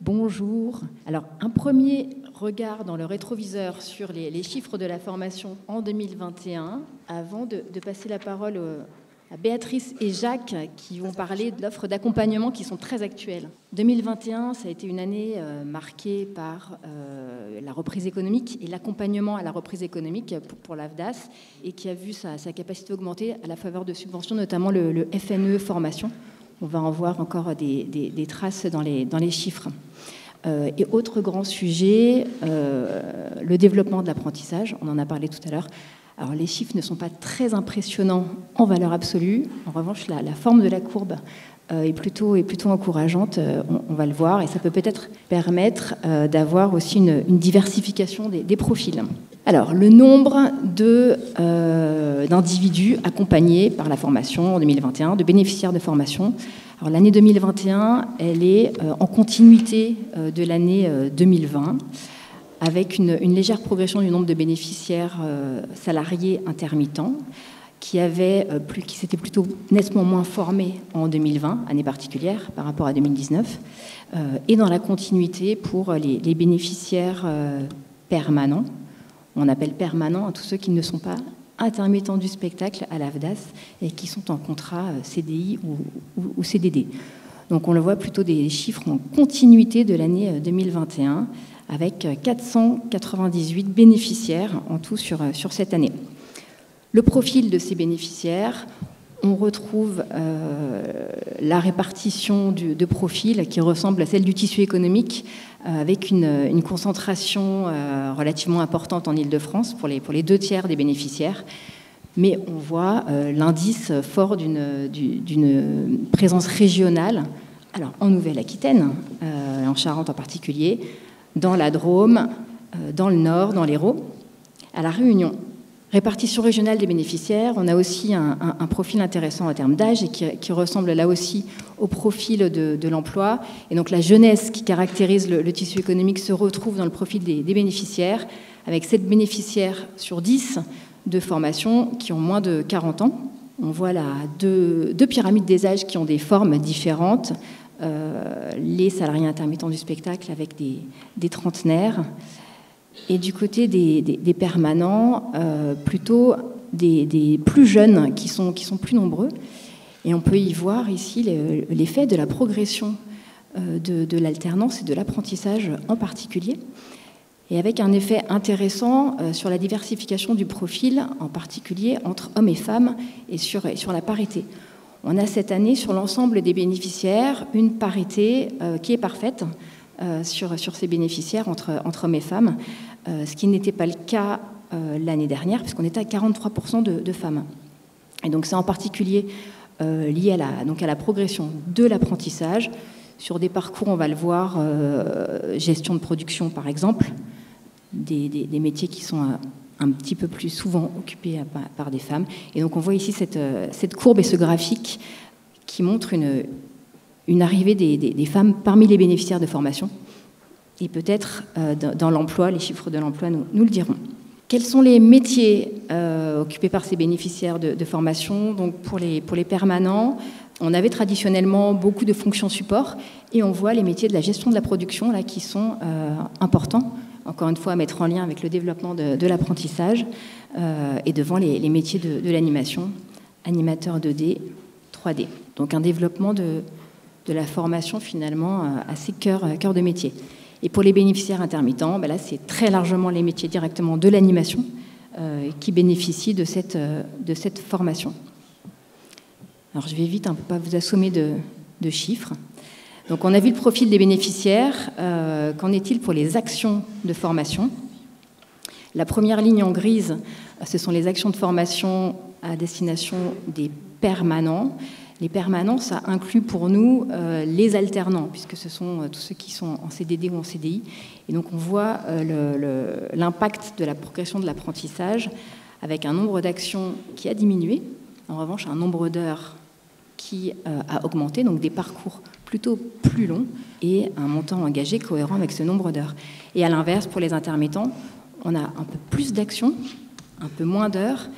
Bonjour. Alors, un premier regard dans le rétroviseur sur les chiffres de la formation en 2021, avant de passer la parole à Béatrice et Jacques qui vont parler de l'offre d'accompagnement qui sont très actuelles. 2021, ça a été une année marquée par la reprise économique et l'accompagnement à la reprise économique pour l'AFDAS et qui a vu sa capacité augmenter à la faveur de subventions, notamment le FNE formation. On va en voir encore des traces dans les chiffres. Et autre grand sujet, le développement de l'apprentissage. On en a parlé tout à l'heure. Alors, les chiffres ne sont pas très impressionnants en valeur absolue. En revanche, la forme de la courbe est plutôt encourageante. On va le voir. Et ça peut peut-être permettre d'avoir aussi une diversification des profils. Alors, le nombre d'individus accompagnés par la formation en 2021, de bénéficiaires de formation. Alors, l'année 2021, elle est en continuité de l'année 2020, avec une légère progression du nombre de bénéficiaires salariés intermittents, qui s'étaient plutôt nettement moins formés en 2020, année particulière, par rapport à 2019, et dans la continuité pour les bénéficiaires permanents. On appelle permanents à tous ceux qui ne sont pas intermittents du spectacle à l'AFDAS et qui sont en contrat CDI ou CDD. Donc on le voit plutôt des chiffres en continuité de l'année 2021 avec 498 bénéficiaires en tout sur cette année. Le profil de ces bénéficiaires, on retrouve la répartition de profils qui ressemble à celle du tissu économique avec une concentration relativement importante en Île-de-France pour les 2/3 des bénéficiaires. Mais on voit l'indice fort d'une présence régionale, alors en Nouvelle-Aquitaine, en Charente en particulier, dans la Drôme, dans le Nord, dans l'Hérault, à La Réunion. Répartition régionale des bénéficiaires, on a aussi un profil intéressant en termes d'âge et qui ressemble là aussi au profil de l'emploi. Et donc la jeunesse qui caractérise le tissu économique se retrouve dans le profil des bénéficiaires, avec 7 bénéficiaires sur 10 de formation qui ont moins de 40 ans. On voit là deux pyramides des âges qui ont des formes différentes. Les salariés intermittents du spectacle avec des trentenaires. Et du côté des permanents, plutôt des plus jeunes qui sont plus nombreux. Et on peut y voir ici l'effet de la progression de l'alternance et de l'apprentissage en particulier, et avec un effet intéressant sur la diversification du profil, en particulier entre hommes et femmes, et sur la parité. On a cette année, sur l'ensemble des bénéficiaires, une parité qui est parfaite sur ces bénéficiaires entre hommes et femmes, ce qui n'était pas le cas l'année dernière, puisqu'on était à 43% de femmes. Et donc c'est en particulier lié à la progression de l'apprentissage, sur des parcours, on va le voir, gestion de production par exemple, des métiers qui sont un petit peu plus souvent occupés par des femmes. Et donc on voit ici cette courbe et ce graphique qui montre une arrivée des femmes parmi les bénéficiaires de formation. Et peut-être dans l'emploi, les chiffres de l'emploi nous le diront. Quels sont les métiers occupés par ces bénéficiaires de formation? Donc pour les permanents, on avait traditionnellement beaucoup de fonctions support et on voit les métiers de la gestion de la production là, qui sont importants, encore une fois à mettre en lien avec le développement de l'apprentissage et devant les métiers de l'animation, animateur 2D, 3D. Donc un développement de la formation finalement assez cœur de métier. Et pour les bénéficiaires intermittents, là c'est très largement les métiers directement de l'animation qui bénéficient de cette formation. Alors je vais vite, pour ne pas vous assommer de chiffres. Donc on a vu le profil des bénéficiaires. Qu'en est-il pour les actions de formation? La première ligne en grise, ce sont les actions de formation à destination des permanents. Les permanents, ça inclut pour nous les alternants, puisque ce sont tous ceux qui sont en CDD ou en CDI. Et donc on voit l'impact de la progression de l'apprentissage avec un nombre d'actions qui a diminué. En revanche, un nombre d'heures qui a augmenté, donc des parcours plutôt plus longs et un montant engagé cohérent avec ce nombre d'heures. Et à l'inverse, pour les intermittents, on a un peu plus d'actions, un peu moins d'heures,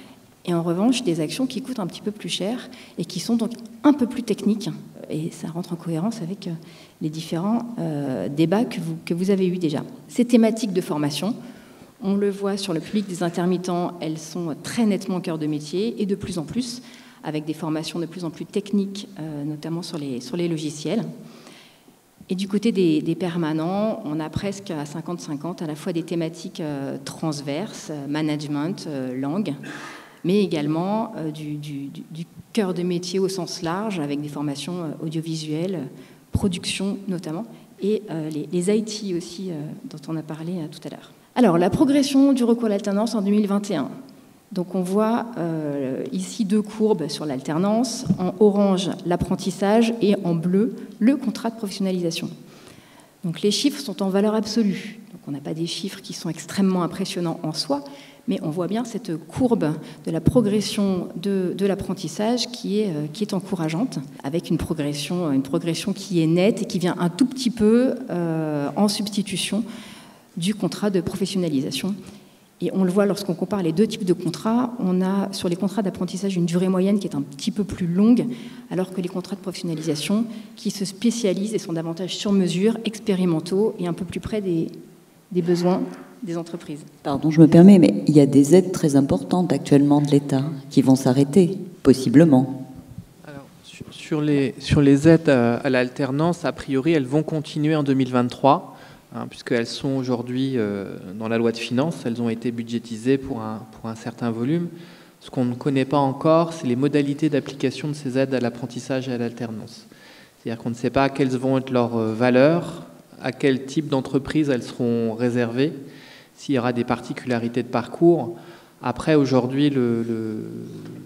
et en revanche, des actions qui coûtent un petit peu plus cher et qui sont donc un peu plus techniques et ça rentre en cohérence avec les différents débats que vous avez eus déjà. Ces thématiques de formation, on le voit sur le public des intermittents, elles sont très nettement au cœur de métier et de plus en plus, avec des formations de plus en plus techniques, notamment sur les logiciels. Et du côté des permanents, on a presque à 50-50 à la fois des thématiques transverses, management, langue, mais également du cœur de métier au sens large, avec des formations audiovisuelles, production notamment, et les IT aussi, dont on a parlé tout à l'heure. Alors, la progression du recours à l'alternance en 2021. Donc, on voit ici deux courbes sur l'alternance, en orange l'apprentissage et en bleu le contrat de professionnalisation. Donc, les chiffres sont en valeur absolue. Donc, on n'a pas des chiffres qui sont extrêmement impressionnants en soi, mais on voit bien cette courbe de la progression de l'apprentissage qui est encourageante, avec une progression qui est nette et qui vient un tout petit peu en substitution du contrat de professionnalisation. Et on le voit lorsqu'on compare les deux types de contrats, on a sur les contrats d'apprentissage une durée moyenne qui est un petit peu plus longue, alors que les contrats de professionnalisation qui se spécialisent et sont davantage sur mesure, expérimentaux et un peu plus près des besoins des entreprises. Pardon, je me permets, mais il y a des aides très importantes actuellement de l'État qui vont s'arrêter, possiblement. Alors, sur les aides à l'alternance, a priori, elles vont continuer en 2023. Puisqu'elles sont aujourd'hui dans la loi de finances, elles ont été budgétisées pour un certain volume. Ce qu'on ne connaît pas encore, c'est les modalités d'application de ces aides à l'apprentissage et à l'alternance. C'est-à-dire qu'on ne sait pas quelles vont être leurs valeurs, à quel type d'entreprise elles seront réservées, s'il y aura des particularités de parcours. Après, aujourd'hui,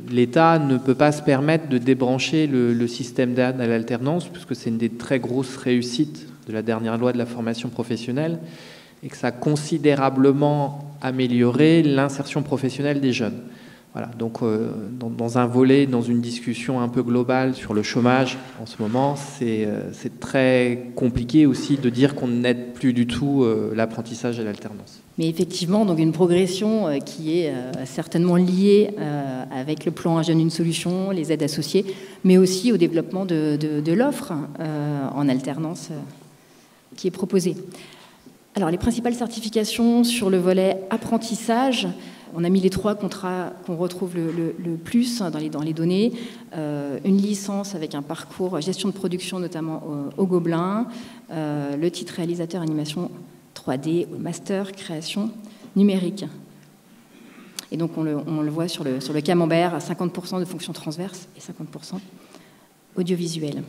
l'État ne peut pas se permettre de débrancher le système d'aide à l'alternance, puisque c'est une des très grosses réussites de la dernière loi de la formation professionnelle, et que ça a considérablement amélioré l'insertion professionnelle des jeunes. Voilà, donc dans un volet, dans une discussion un peu globale sur le chômage, en ce moment, c'est très compliqué aussi de dire qu'on n'aide plus du tout l'apprentissage et l'alternance. Mais effectivement, donc une progression qui est certainement liée avec le plan Un jeune, une solution, les aides associées, mais aussi au développement de l'offre en alternance qui est proposée. Alors, les principales certifications sur le volet apprentissage, on a mis les trois contrats qu'on retrouve le plus dans les données. Une licence avec un parcours gestion de production, notamment au Gobelin, le titre réalisateur animation 3D, ou master création numérique. Et donc, on le voit sur le camembert, 50% de fonctions transverses et 50% audiovisuelles.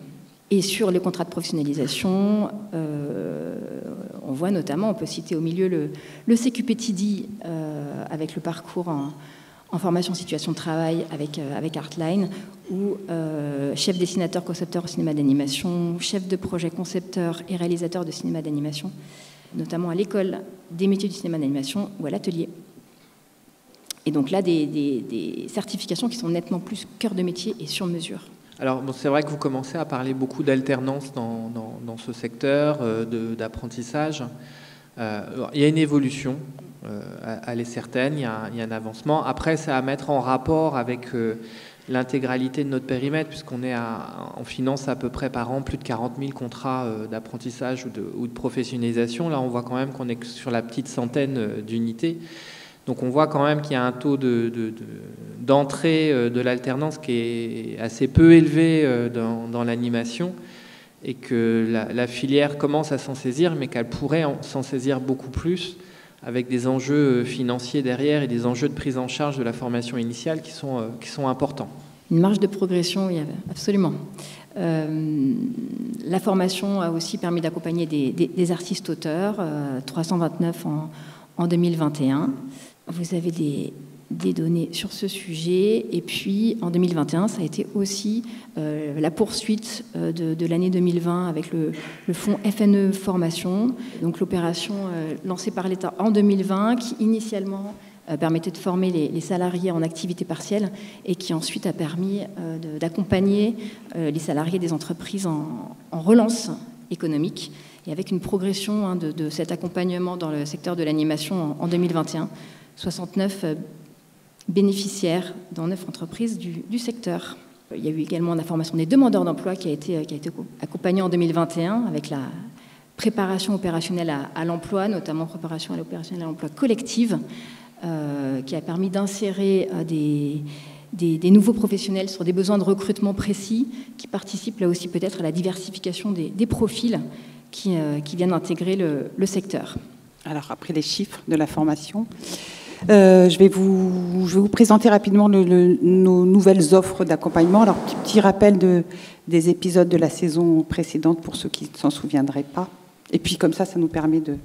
Et sur les contrats de professionnalisation, on voit notamment, on peut citer au milieu le CQPTD avec le parcours en formation situation de travail avec Artline, ou chef dessinateur concepteur au cinéma d'animation, chef de projet concepteur et réalisateur de cinéma d'animation, notamment à l'école des métiers du cinéma d'animation ou à l'atelier. Et donc là, des certifications qui sont nettement plus cœur de métier et sur mesure. Alors, bon, c'est vrai que vous commencez à parler beaucoup d'alternance dans ce secteur, d'apprentissage. Il y a une évolution, elle est certaine, il y a un avancement. Après, c'est à mettre en rapport avec l'intégralité de notre périmètre, puisqu'on on finance à peu près par an plus de 40 000 contrats d'apprentissage ou de professionnalisation. Là, on voit quand même qu'on est sur la petite centaine d'unités. Donc on voit quand même qu'il y a un taux d'entrée de l'alternance qui est assez peu élevé dans l'animation, et que la filière commence à s'en saisir, mais qu'elle pourrait s'en saisir beaucoup plus, avec des enjeux financiers derrière et des enjeux de prise en charge de la formation initiale qui sont importants. Une marge de progression, oui, absolument. La formation a aussi permis d'accompagner des artistes-auteurs, 329 en 2021. Vous avez des données sur ce sujet. Et puis, en 2021, ça a été aussi la poursuite de l'année 2020 avec le fonds FNE Formation, donc l'opération lancée par l'État en 2020, qui initialement permettait de former les salariés en activité partielle et qui ensuite a permis d'accompagner les salariés des entreprises en relance économique, et avec une progression de cet accompagnement dans le secteur de l'animation en 2021. 69 bénéficiaires dans 9 entreprises du secteur. Il y a eu également la formation des demandeurs d'emploi qui a été accompagnée en 2021 avec la préparation opérationnelle à l'emploi, notamment préparation opérationnelle à l'emploi collective, qui a permis d'insérer des nouveaux professionnels sur des besoins de recrutement précis, qui participent là aussi peut-être à la diversification des profils qui viennent intégrer le secteur. Alors après les chiffres de la formation, je vais vous présenter rapidement nos nouvelles offres d'accompagnement. Alors petit rappel des épisodes de la saison précédente pour ceux qui ne s'en souviendraient pas. Et puis comme ça nous permet de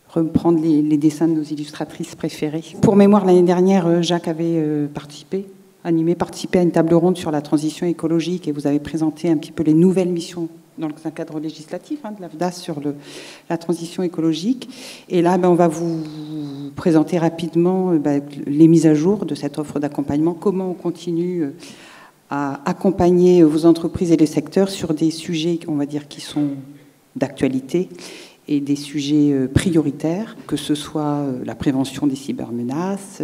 reprendre les dessins de nos illustratrices préférées. Pour mémoire, l'année dernière, Jacques avait participé à une table ronde sur la transition écologique et vous avez présenté un petit peu les nouvelles missions dans un cadre législatif de l'AFDAS sur la transition écologique. Et là, on va vous présenter rapidement les mises à jour de cette offre d'accompagnement, comment on continue à accompagner vos entreprises et les secteurs sur des sujets, on va dire, qui sont d'actualité et des sujets prioritaires, que ce soit la prévention des cybermenaces,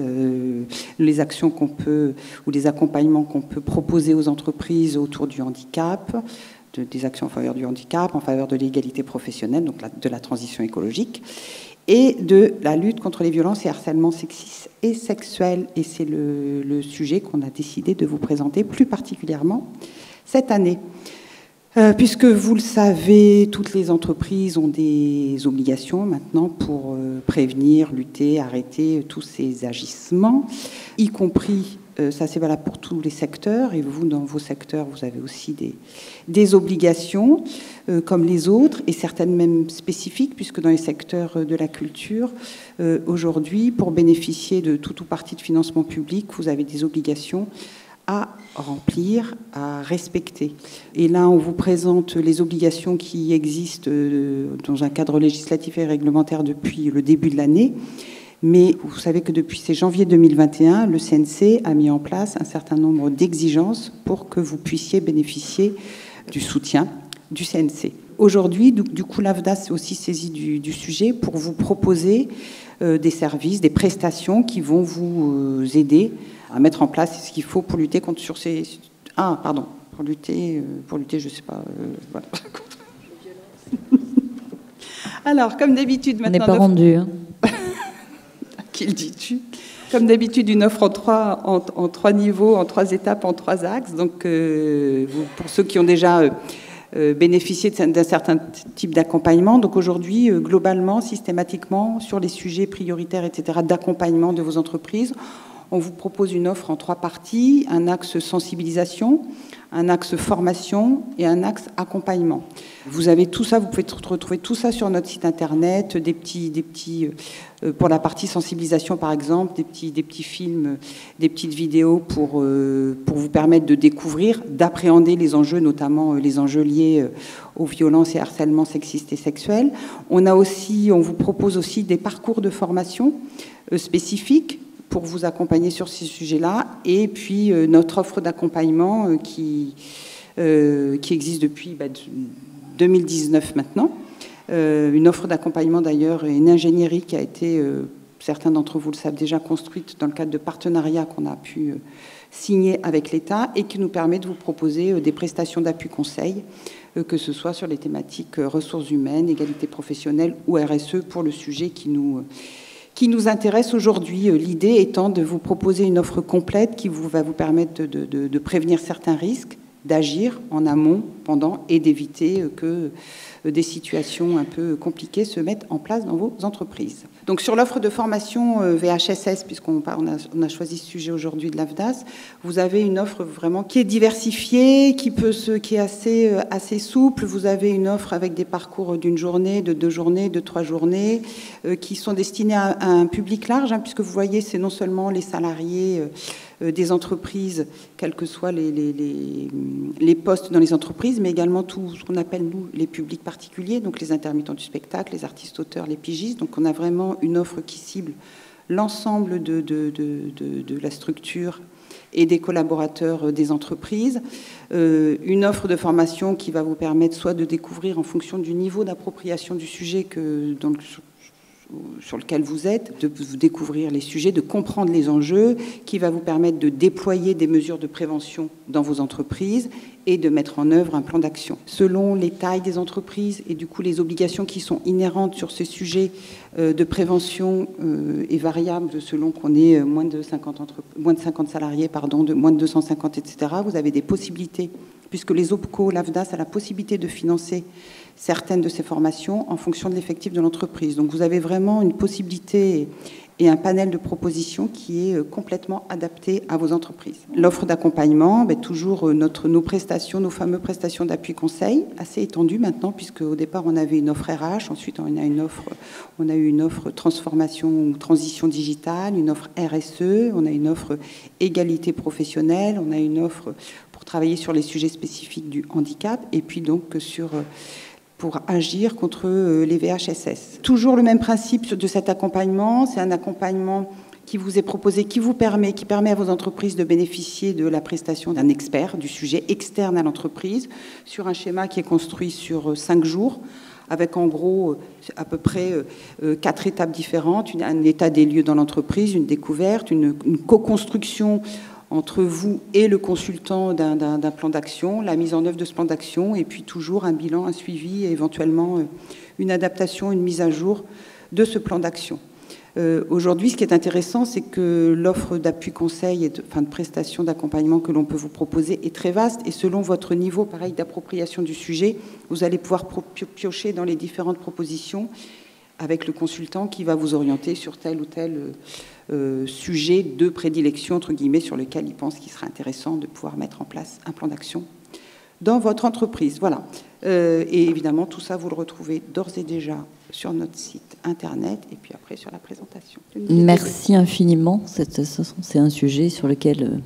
les actions qu'on peut, ou les accompagnements qu'on peut proposer aux entreprises autour du handicap, des actions en faveur du handicap, en faveur de l'égalité professionnelle, donc de la transition écologique, et de la lutte contre les violences et harcèlements sexistes et sexuels. Et c'est le sujet qu'on a décidé de vous présenter plus particulièrement cette année. Puisque vous le savez, toutes les entreprises ont des obligations maintenant pour prévenir, lutter, arrêter tous ces agissements, y compris, ça c'est valable pour tous les secteurs, et vous, dans vos secteurs, vous avez aussi des obligations comme les autres, et certaines même spécifiques, puisque dans les secteurs de la culture, aujourd'hui, pour bénéficier de tout ou partie de financement public, vous avez des obligations à remplir, à respecter. Et là, on vous présente les obligations qui existent dans un cadre législatif et réglementaire depuis le début de l'année. Mais vous savez que depuis janvier 2021, le CNC a mis en place un certain nombre d'exigences pour que vous puissiez bénéficier du soutien du CNC. Aujourd'hui, du coup, l'AFDAS s'est aussi saisi du sujet pour vous proposer des services, des prestations qui vont vous aider à mettre en place ce qu'il faut pour lutter contre pour lutter, je sais pas, voilà. Alors, comme d'habitude, maintenant... On n'est pas rendu, hein. Qui le dis-tu ? Comme d'habitude, une offre en trois niveaux, en 3 étapes, en 3 axes. Donc, pour ceux qui ont déjà bénéficié d'un certain type d'accompagnement, donc aujourd'hui, globalement, systématiquement, sur les sujets prioritaires, etc., d'accompagnement de vos entreprises, on vous propose une offre en 3 parties, un axe sensibilisation, un axe formation et un axe accompagnement. Vous avez tout ça, vous pouvez retrouver tout ça sur notre site internet, des petits pour la partie sensibilisation par exemple, des petits films, des petites vidéos pour vous permettre de découvrir, d'appréhender les enjeux, notamment les enjeux liés aux violences et harcèlements sexistes et sexuels. On vous propose aussi des parcours de formation spécifiques pour vous accompagner sur ces sujets-là, et puis notre offre d'accompagnement qui existe depuis 2019 maintenant, une offre d'accompagnement d'ailleurs et une ingénierie qui a été, certains d'entre vous le savent déjà, construite dans le cadre de partenariats qu'on a pu signer avec l'État et qui nous permet de vous proposer des prestations d'appui conseil, que ce soit sur les thématiques ressources humaines, égalité professionnelle ou RSE pour le sujet qui nous intéresse aujourd'hui. L'idée étant de vous proposer une offre complète qui va vous permettre de prévenir certains risques, d'agir en amont, pendant, et d'éviter que des situations un peu compliquées se mettent en place dans vos entreprises. Donc sur l'offre de formation VHSS, puisqu'on a choisi ce sujet aujourd'hui de l'AFDAS, vous avez une offre vraiment qui est diversifiée, qui est assez souple. Vous avez une offre avec des parcours d'une journée, de 2 journées, de 3 journées, qui sont destinés à un public large, puisque vous voyez, c'est non seulement les salariés des entreprises, quels que soient les postes dans les entreprises, mais également tout ce qu'on appelle, nous, les publics particuliers, donc les intermittents du spectacle, les artistes-auteurs, les pigistes. Donc on a vraiment une offre qui cible l'ensemble de la structure et des collaborateurs des entreprises. Une offre de formation qui va vous permettre soit de découvrir en fonction du niveau d'appropriation du sujet sur lequel vous êtes, de vous découvrir les sujets, de comprendre les enjeux, qui va vous permettre de déployer des mesures de prévention dans vos entreprises et de mettre en œuvre un plan d'action. Selon les tailles des entreprises et du coup les obligations qui sont inhérentes sur ces sujets de prévention est variable selon qu'on est moins de 50 salariés, de moins de 250, etc. Vous avez des possibilités, puisque les OPCO, l'AFDAS a la possibilité de financer certaines de ces formations en fonction de l'effectif de l'entreprise. Donc vous avez vraiment une possibilité et un panel de propositions qui est complètement adapté à vos entreprises. L'offre d'accompagnement, toujours nos prestations, nos fameuses prestations d'appui conseil, assez étendues maintenant, puisque au départ on avait une offre RH, ensuite on a eu une offre transformation ou transition digitale, une offre RSE, on a une offre égalité professionnelle, on a une offre pour travailler sur les sujets spécifiques du handicap, et puis donc pour agir contre les VHSS. Toujours le même principe de cet accompagnement, c'est un accompagnement qui vous est proposé, qui permet à vos entreprises de bénéficier de la prestation d'un expert du sujet externe à l'entreprise, sur un schéma qui est construit sur 5 jours, avec en gros à peu près 4 étapes différentes, un état des lieux dans l'entreprise, une découverte, une co-construction entre vous et le consultant d'un plan d'action, la mise en œuvre de ce plan d'action, et puis toujours un bilan, un suivi, et éventuellement une adaptation, une mise à jour de ce plan d'action. Aujourd'hui, ce qui est intéressant, c'est que l'offre d'appui conseil et de prestation d'accompagnement que l'on peut vous proposer est très vaste, et selon votre niveau, pareil, d'appropriation du sujet, vous allez pouvoir piocher dans les différentes propositions avec le consultant qui va vous orienter sur tel ou tel sujet de prédilection, entre guillemets, sur lequel il pense qu'il serait intéressant de pouvoir mettre en place un plan d'action dans votre entreprise. Voilà. Et évidemment, tout ça, vous le retrouvez d'ores et déjà sur notre site internet et puis après sur la présentation. Merci infiniment. C'est un sujet sur lequel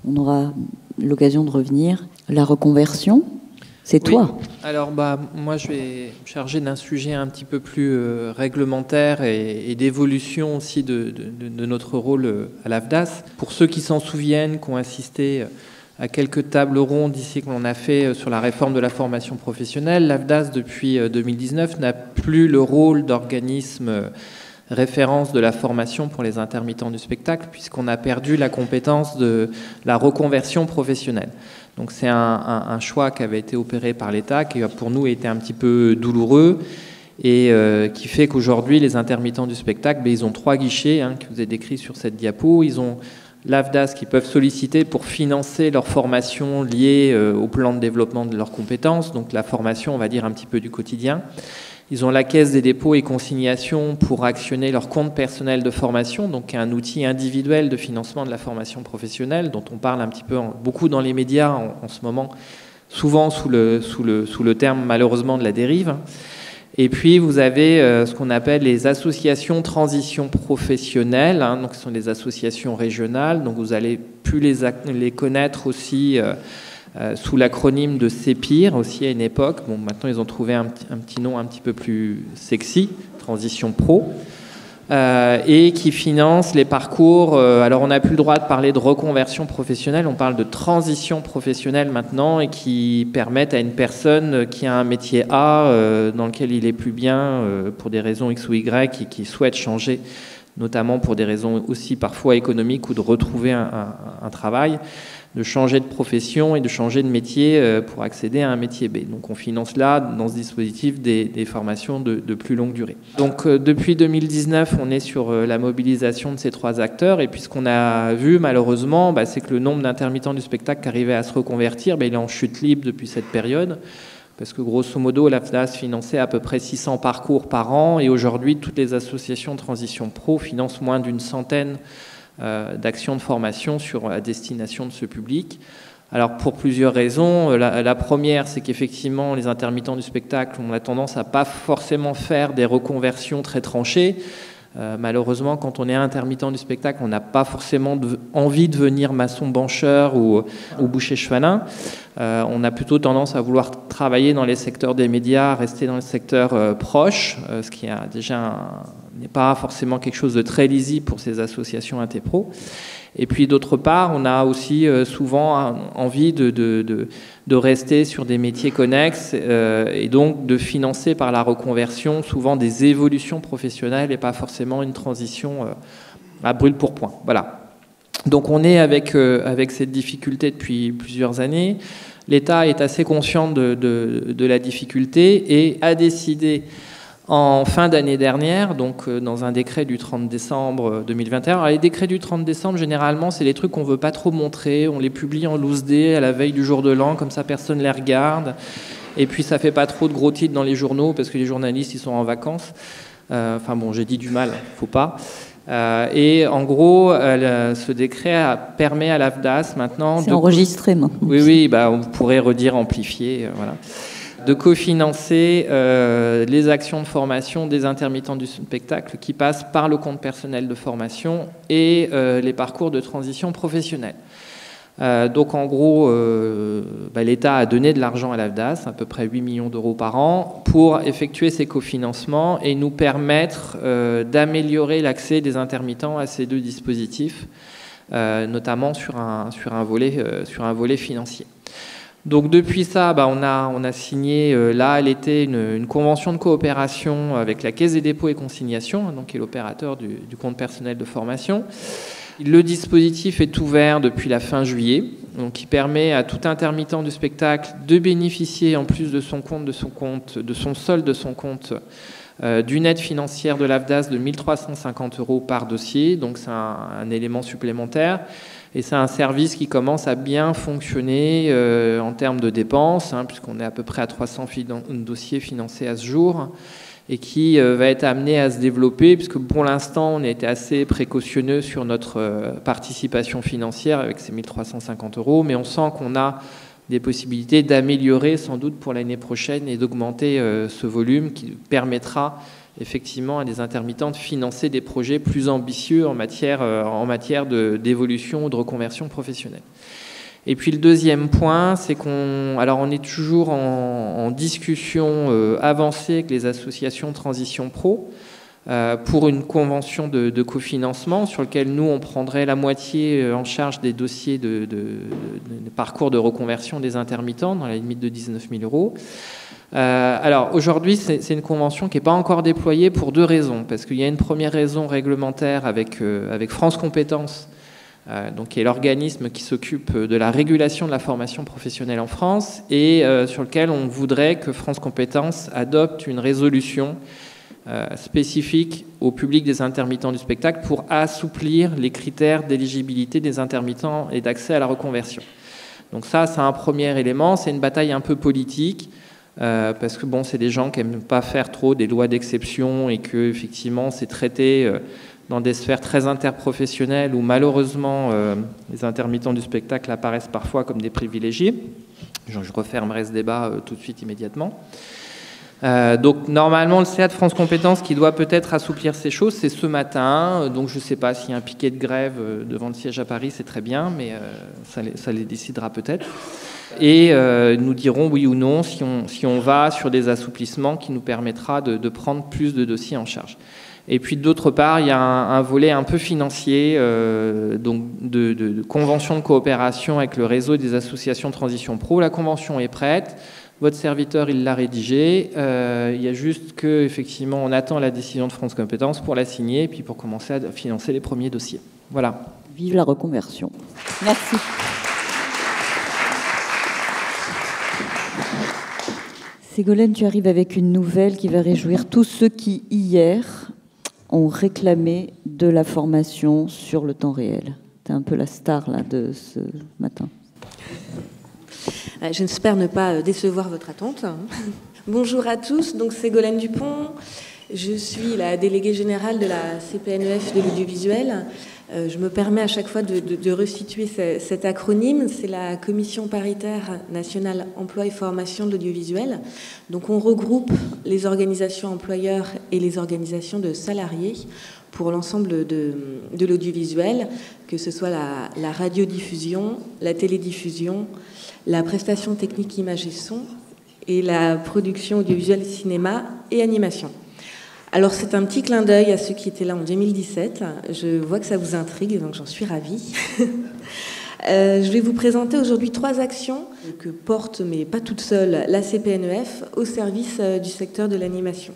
on aura l'occasion de revenir. La reconversion, c'est toi. Alors, moi, je vais me charger d'un sujet un petit peu plus réglementaire et d'évolution aussi de notre rôle à l'AFDAS. Pour ceux qui s'en souviennent, qui ont assisté à quelques tables rondes ici que l'on a fait sur la réforme de la formation professionnelle, l'AFDAS, depuis 2019, n'a plus le rôle d'organisme référence de la formation pour les intermittents du spectacle, puisqu'on a perdu la compétence de la reconversion professionnelle. Donc c'est un choix qui avait été opéré par l'État, qui pour nous était un petit peu douloureux, et qui fait qu'aujourd'hui, les intermittents du spectacle, ils ont 3 guichets, que vous avez décrits sur cette diapo. Ils ont l'AFDAS qui peuvent solliciter pour financer leur formation liée au plan de développement de leurs compétences, donc la formation, on va dire, un petit peu du quotidien. Ils ont la Caisse des dépôts et consignations pour actionner leur compte personnel de formation, donc un outil individuel de financement de la formation professionnelle, dont on parle un petit peu beaucoup dans les médias en ce moment, souvent sous le terme malheureusement de la dérive. Et puis vous avez ce qu'on appelle les associations transition professionnelle, donc ce sont des associations régionales, donc vous allez plus les connaître aussi sous l'acronyme de CEPIR, aussi à une époque. Bon, maintenant ils ont trouvé un petit nom un petit peu plus sexy, Transition Pro, et qui finance les parcours. Alors on n'a plus le droit de parler de reconversion professionnelle, on parle de transition professionnelle maintenant, et qui permettent à une personne qui a un métier A dans lequel il est plus bien pour des raisons X ou Y et qui souhaite changer, notamment pour des raisons aussi parfois économiques ou de retrouver un travail, de changer de profession et de changer de métier pour accéder à un métier B. Donc on finance là, dans ce dispositif, des formations de plus longue durée. Donc depuis 2019, on est sur la mobilisation de ces 3 acteurs, et puis ce qu'on a vu malheureusement, c'est que le nombre d'intermittents du spectacle qui arrivaient à se reconvertir, il est en chute libre depuis cette période, parce que grosso modo, l'AFDAS finançait à peu près 600 parcours par an, et aujourd'hui, toutes les associations de transition pro financent moins d'une centaine d'actions de formation à destination de ce public. Alors pour plusieurs raisons. La première, c'est qu'effectivement les intermittents du spectacle ont la tendance à pas forcément faire des reconversions très tranchées. Malheureusement, quand on est intermittent du spectacle, on n'a pas forcément envie de devenir maçon-bancheur ou boucher-chevalin. On a plutôt tendance à vouloir travailler dans les secteurs des médias, rester dans les secteurs proches, ce qui a déjà n'est pas forcément quelque chose de très lisible pour ces associations interpro. Et puis d'autre part, on a aussi souvent envie de rester sur des métiers connexes et donc de financer par la reconversion souvent des évolutions professionnelles et pas forcément une transition à brûle-pourpoint. Voilà. Donc on est avec cette difficulté depuis plusieurs années. L'État est assez conscient de la difficulté et a décidé en fin d'année dernière, donc dans un décret du 30 décembre 2021. Alors, les décrets du 30 décembre, généralement, c'est les trucs qu'on ne veut pas trop montrer. On les publie en loose day à la veille du jour de l'an, comme ça personne ne les regarde. Et puis ça ne fait pas trop de gros titres dans les journaux parce que les journalistes ils sont en vacances. Enfin bon, j'ai dit du mal, il ne faut pas. Et en gros, ce décret permet à l'AFDAS maintenant... C'est enregistré maintenant. Oui, on pourrait redire amplifier, voilà. De cofinancer les actions de formation des intermittents du spectacle qui passent par le compte personnel de formation et les parcours de transition professionnelle. Donc en gros, l'État a donné de l'argent à l'AFDAS, à peu près 8 millions d'euros par an, pour effectuer ces cofinancements et nous permettre d'améliorer l'accès des intermittents à ces deux dispositifs, notamment sur un volet financier. Donc depuis ça, on a signé là à l'été une convention de coopération avec la Caisse des dépôts et consignations, donc qui est l'opérateur du compte personnel de formation. Le dispositif est ouvert depuis la fin juillet, donc qui permet à tout intermittent du spectacle de bénéficier, en plus de son solde de son compte, d'une aide financière de l'AFDAS de 1 350 € par dossier. Donc c'est un élément supplémentaire. Et c'est un service qui commence à bien fonctionner en termes de dépenses, puisqu'on est à peu près à 300 dossiers financés à ce jour, et qui va être amené à se développer, puisque pour l'instant, on a été assez précautionneux sur notre participation financière avec ces 1 350 €, mais on sent qu'on a des possibilités d'améliorer sans doute pour l'année prochaine et d'augmenter ce volume qui permettra effectivement à des intermittents de financer des projets plus ambitieux en matière d'évolution ou de reconversion professionnelle. Et puis le deuxième point, c'est on est toujours en discussion avancée avec les associations Transition Pro pour une convention de cofinancement sur lequel nous, on prendrait la moitié en charge des dossiers de parcours de reconversion des intermittents dans la limite de 19 000 €. Alors aujourd'hui, c'est une convention qui n'est pas encore déployée pour deux raisons. Parce qu'il y a une première raison réglementaire avec France Compétences, donc qui est l'organisme qui s'occupe de la régulation de la formation professionnelle en France et sur lequel on voudrait que France Compétences adopte une résolution spécifique au public des intermittents du spectacle pour assouplir les critères d'éligibilité des intermittents et d'accès à la reconversion. Donc ça, c'est un premier élément. C'est une bataille un peu politique. Parce que c'est des gens qui n'aiment pas faire trop des lois d'exception et que effectivement c'est traité dans des sphères très interprofessionnelles où malheureusement les intermittents du spectacle apparaissent parfois comme des privilégiés. Je refermerai ce débat tout de suite immédiatement. Donc normalement le CA de France Compétences qui doit peut-être assouplir ces choses, c'est ce matin. Donc je ne sais pas s'il y a un piquet de grève devant le siège à Paris, c'est très bien, mais ça les décidera peut-être. Et nous dirons oui ou non si on va sur des assouplissements qui nous permettra de prendre plus de dossiers en charge. Et puis d'autre part, il y a un volet un peu financier, donc de convention de coopération avec le réseau des associations Transition Pro. La convention est prête, votre serviteur il l'a rédigée. Il y a juste que effectivement on attend la décision de France Compétences pour la signer et puis pour commencer à financer les premiers dossiers. Voilà. Vive la reconversion. Merci. Ségolène, tu arrives avec une nouvelle qui va réjouir tous ceux qui, hier, ont réclamé de la formation sur le temps réel. Tu es un peu la star là, de ce matin. J'espère ne pas décevoir votre attente. Bonjour à tous, donc Ségolène Dupont. Je suis la déléguée générale de la CPNEF de l'audiovisuel. Je me permets à chaque fois de resituer cet acronyme. C'est la Commission paritaire nationale emploi et formation de l'audiovisuel. Donc on regroupe les organisations employeurs et les organisations de salariés pour l'ensemble de l'audiovisuel, que ce soit la radiodiffusion, la télédiffusion, la prestation technique image et son et la production audiovisuelle cinéma et animation. Alors c'est un petit clin d'œil à ceux qui étaient là en 2017. Je vois que ça vous intrigue, donc j'en suis ravie. Je vais vous présenter aujourd'hui 3 actions que porte, mais pas toute seule, la CPNEF au service du secteur de l'animation.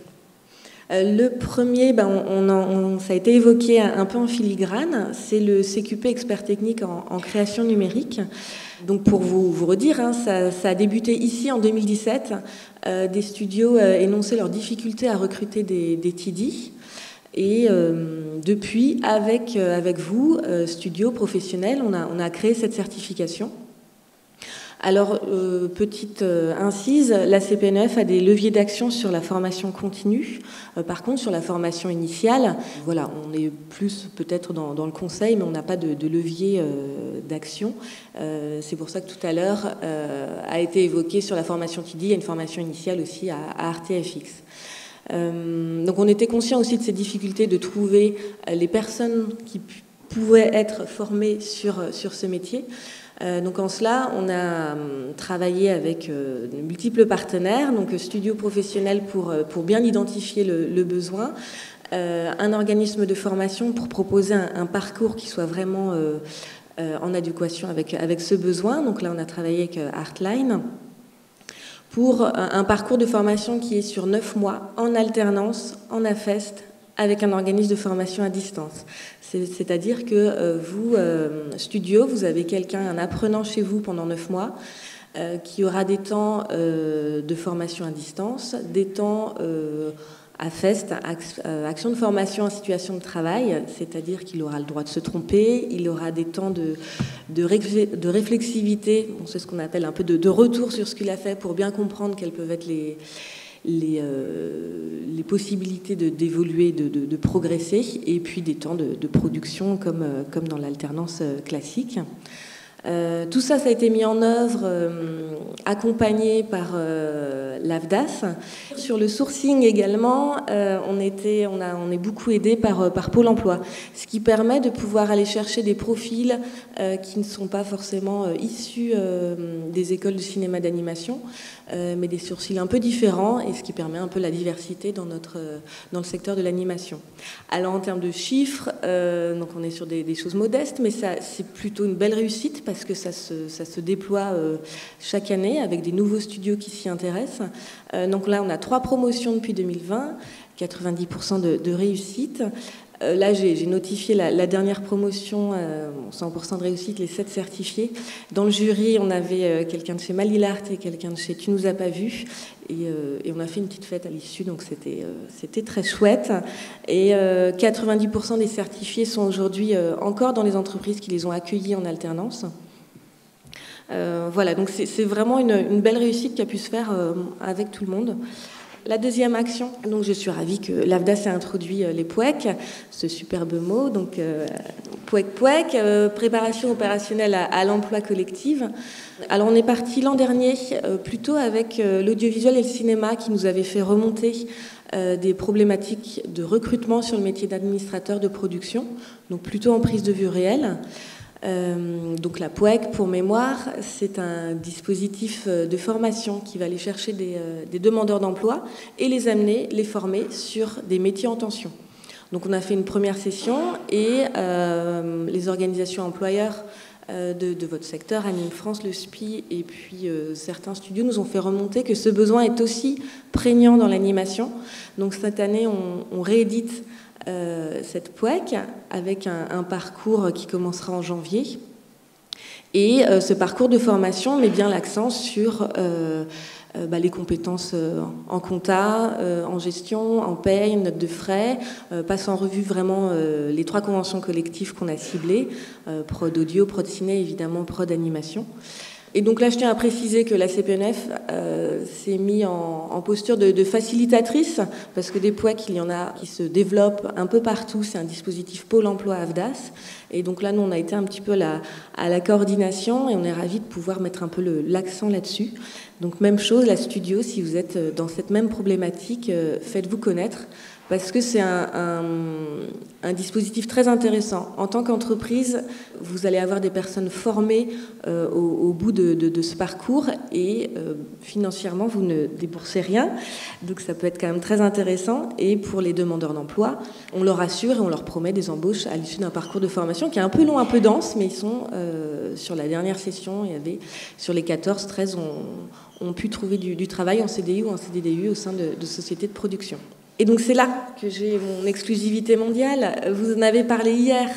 Le premier, ça a été évoqué un peu en filigrane, c'est le CQP expert technique en création numérique. Donc pour vous redire, ça a débuté ici en 2017. Des studios énonçaient leurs difficultés à recruter des TD. Et depuis, avec vous, studios professionnels, on a créé cette certification. Alors, petite incise, la CPNEF a des leviers d'action sur la formation continue. Par contre, sur la formation initiale, voilà, on est plus peut-être dans le conseil, mais on n'a pas de levier d'action. C'est pour ça que tout à l'heure a été évoqué sur la formation TD, il y a une formation initiale aussi à RTFX. Donc on était conscient aussi de ces difficultés de trouver les personnes qui pouvaient être formées sur ce métier. Donc en cela, on a travaillé avec de multiples partenaires, donc studios professionnels pour bien identifier le besoin, un organisme de formation pour proposer un parcours qui soit vraiment en adéquation avec ce besoin. Donc là, on a travaillé avec Artline pour un parcours de formation qui est sur 9 mois, en alternance, en AFEST, avec un organisme de formation à distance. C'est-à-dire que vous, studio, vous avez un apprenant chez vous pendant 9 mois qui aura des temps de formation à distance, des temps AFEST, action de formation en situation de travail, c'est-à-dire qu'il aura le droit de se tromper, il aura des temps de réflexivité, c'est ce qu'on appelle un peu de retour sur ce qu'il a fait pour bien comprendre quelles peuvent être les possibilités d'évoluer, de progresser, et puis des temps de production comme dans l'alternance classique. Tout ça, ça a été mis en œuvre, accompagné par l'AFDAS. Sur le sourcing également, on est beaucoup aidé par Pôle emploi, ce qui permet de pouvoir aller chercher des profils qui ne sont pas forcément issus des écoles de cinéma d'animation, mais des sourcils un peu différents, et ce qui permet un peu la diversité dans le secteur de l'animation. Alors en termes de chiffres, donc on est sur des choses modestes, mais c'est plutôt une belle réussite parce que ça se déploie chaque année avec des nouveaux studios qui s'y intéressent. Donc là, on a 3 promotions depuis 2020, 90% de réussite. Là, j'ai notifié la dernière promotion, 100% de réussite, les 7 certifiés. Dans le jury, on avait quelqu'un de chez Malilart et quelqu'un de chez Tu nous as pas vu. Et on a fait une petite fête à l'issue, donc c'était très chouette. Et 90% des certifiés sont aujourd'hui encore dans les entreprises qui les ont accueillis en alternance. Voilà, donc c'est vraiment une belle réussite qui a pu se faire avec tout le monde. La deuxième action, donc je suis ravie que l'AFDAS ait introduit les POEC, ce superbe mot, donc POEC, préparation opérationnelle à l'emploi collectif. Alors on est parti l'an dernier plutôt avec l'audiovisuel et le cinéma qui nous avaient fait remonter des problématiques de recrutement sur le métier d'administrateur de production, donc plutôt en prise de vue réelle. Donc la POEC, pour mémoire, c'est un dispositif de formation qui va aller chercher des demandeurs d'emploi et les former sur des métiers en tension. Donc on a fait une première session et les organisations employeurs de votre secteur, Anime France, le SPI et puis certains studios nous ont fait remonter que ce besoin est aussi prégnant dans l'animation. Donc cette année, on réédite cette POEC avec un parcours qui commencera en janvier. Et ce parcours de formation met bien l'accent sur les compétences en compta, en gestion, en paye, notes de frais, passe en revue vraiment les 3 conventions collectives qu'on a ciblées, prod audio, prod ciné, évidemment prod animation. Et donc là, je tiens à préciser que la CPNEF s'est mis en posture de facilitatrice, parce que des POEC, il y en a qui se développent un peu partout. C'est un dispositif Pôle emploi AFDAS. Et donc là, nous, on a été un petit peu à la coordination et on est ravis de pouvoir mettre un peu l'accent là-dessus. Donc même chose, la studio, si vous êtes dans cette même problématique, faites-vous connaître, parce que c'est un dispositif très intéressant. En tant qu'entreprise, vous allez avoir des personnes formées au bout de ce parcours et financièrement, vous ne déboursez rien. Donc ça peut être quand même très intéressant. Et pour les demandeurs d'emploi, on leur assure et on leur promet des embauches à l'issue d'un parcours de formation qui est un peu long, un peu dense, mais ils sont sur la dernière session, il y avait sur les 14, 13 ont pu trouver du travail en CDI ou en CDDU au sein de sociétés de production. Et donc c'est là que j'ai mon exclusivité mondiale. Vous en avez parlé hier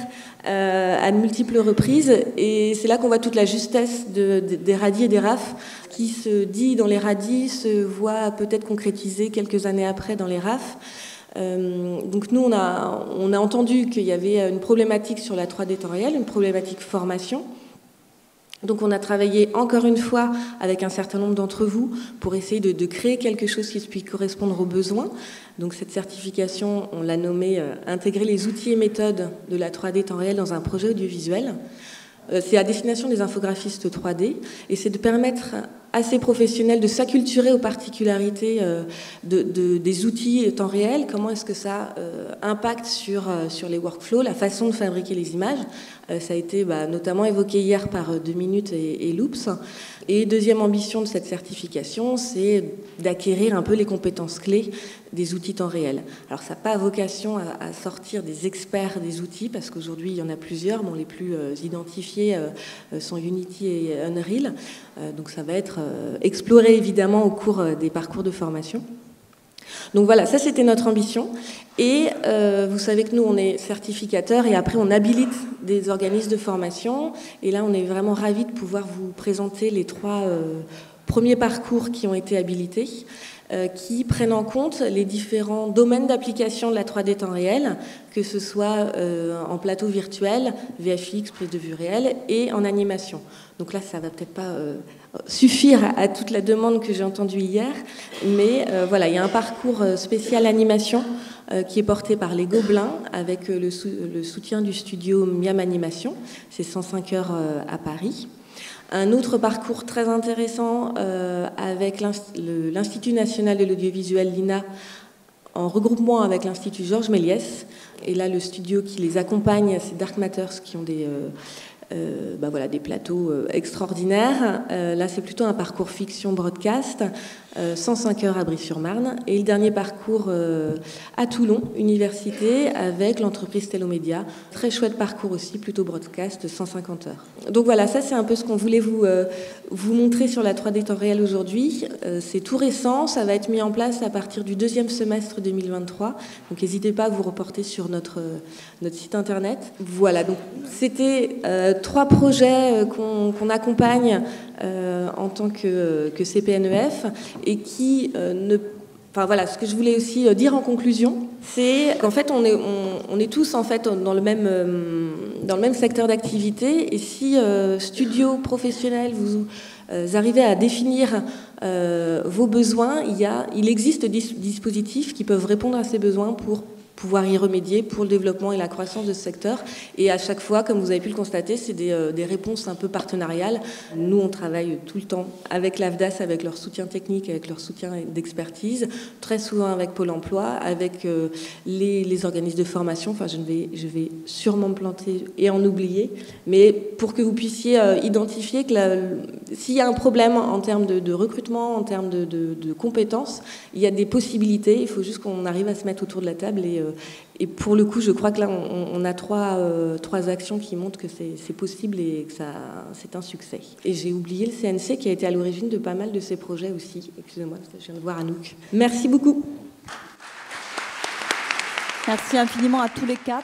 à de multiples reprises, et c'est là qu'on voit toute la justesse des radis et des RAF. Ce qui se dit dans les radis se voit peut-être concrétisé quelques années après dans les RAF. Donc nous, on a entendu qu'il y avait une problématique sur la 3D temps réel, une problématique formation. Donc on a travaillé encore une fois avec un certain nombre d'entre vous pour essayer de créer quelque chose qui puisse correspondre aux besoins. Donc cette certification, on l'a nommée intégrer les outils et méthodes de la 3D temps réel dans un projet audiovisuel. C'est à destination des infographistes 3D et c'est de permettre à ces professionnels de s'acculturer aux particularités des outils temps réel, comment est-ce que ça impacte sur les workflows, la façon de fabriquer les images. Ça a été notamment évoqué hier par 2 minutes et Loops. Et deuxième ambition de cette certification, c'est d'acquérir un peu les compétences clés des outils temps réel. Alors ça n'a pas vocation à sortir des experts des outils, parce qu'aujourd'hui il y en a plusieurs, bon, les plus identifiés sont Unity et Unreal. Donc ça va être exploré évidemment au cours des parcours de formation. Donc voilà, ça c'était notre ambition. Et vous savez que nous, on est certificateurs et après on habilite des organismes de formation. Et là, on est vraiment ravis de pouvoir vous présenter les 3 premiers parcours qui ont été habilités, qui prennent en compte les différents domaines d'application de la 3D temps réel, que ce soit en plateau virtuel, VFX, prise de vue réelle, et en animation. Donc là, ça va peut-être pas suffire à toute la demande que j'ai entendue hier, mais voilà, il y a un parcours spécial animation qui est porté par les Gobelins avec le soutien du studio Miam Animation. C'est 105 heures à Paris. Un autre parcours très intéressant avec l'Institut national de l'audiovisuel, l'INA, en regroupement avec l'Institut Georges Méliès. Et là, le studio qui les accompagne, c'est Dark Matters, qui ont des plateaux extraordinaires. Là, c'est plutôt un parcours fiction broadcast, 105 heures à Brie-sur-Marne. Et le dernier parcours à Toulon, université, avec l'entreprise Telomédia. Très chouette parcours aussi, plutôt broadcast, 150 heures. Donc voilà, ça c'est un peu ce qu'on voulait vous montrer sur la 3D temps réel aujourd'hui. C'est tout récent, ça va être mis en place à partir du 2e semestre 2023. Donc n'hésitez pas à vous reporter sur notre site internet. Voilà, donc c'était 3 projets qu'on accompagne en tant que CPNEF et qui Enfin voilà, ce que je voulais aussi dire en conclusion, c'est qu'en fait on est tous en fait dans le même secteur d'activité, et si studio professionnel vous arrivez à définir vos besoins, il existe des dispositifs qui peuvent répondre à ces besoins pour pouvoir y remédier pour le développement et la croissance de ce secteur. Et à chaque fois, comme vous avez pu le constater, c'est des réponses un peu partenariales. Nous, on travaille tout le temps avec l'AFDAS, avec leur soutien technique, avec leur soutien d'expertise, très souvent avec Pôle emploi, avec les organismes de formation. Enfin, je vais sûrement me planter et en oublier, mais pour que vous puissiez identifier que s'il y a un problème en termes de recrutement, en termes de compétences, il y a des possibilités. Il faut juste qu'on arrive à se mettre autour de la table et pour le coup, je crois que là, on a 3 actions qui montrent que c'est possible et que c'est un succès. Et j'ai oublié le CNC qui a été à l'origine de pas mal de ces projets aussi. Excusez-moi, je viens de voir Anouk. Merci beaucoup. Merci infiniment à tous les 4.